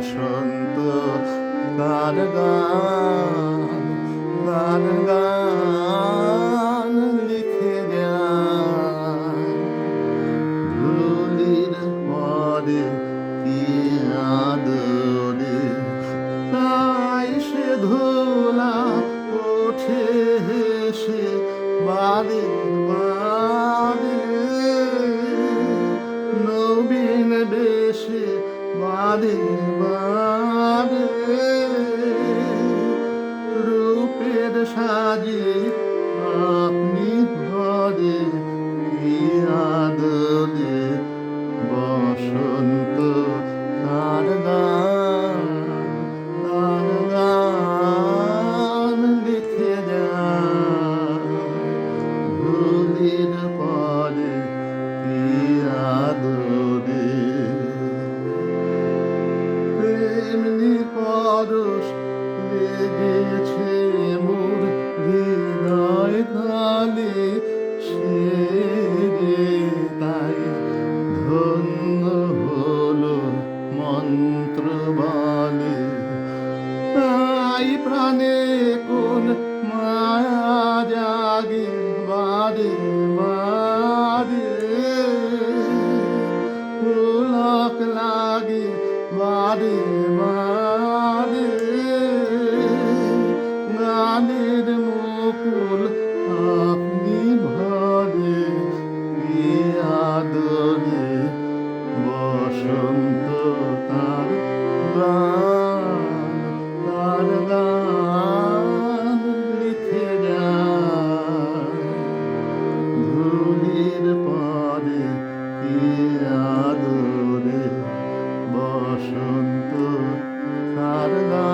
বসন্ত গান গান গান গান লিখে যায় ধুলির পরে কি আদরে তাই সে ধুলা ওঠে হেসে বাদে বাদে নবীন বেশে বাদে বাদে রূপের সাজে আপনি ভরে কি আদরে বসন্ত তার গান তার গান লিখে যায় ধুলির পরে কি আদরে প্রেমনি পরশ লেগেছে মোর হৃদয় তালে সে যে তাই ধন্য হলো মন্ত্র বলে তাই প্রাণে কোন মায়া জাগে বাদে বাদে পুলক লাগে বাদে বাদে গানের মুকুল আপনি ভরে কি আদরে বসন্ত তার গান তার গান লিখে যায় ধুলির পরে কি আদরে বসন্ত তার গান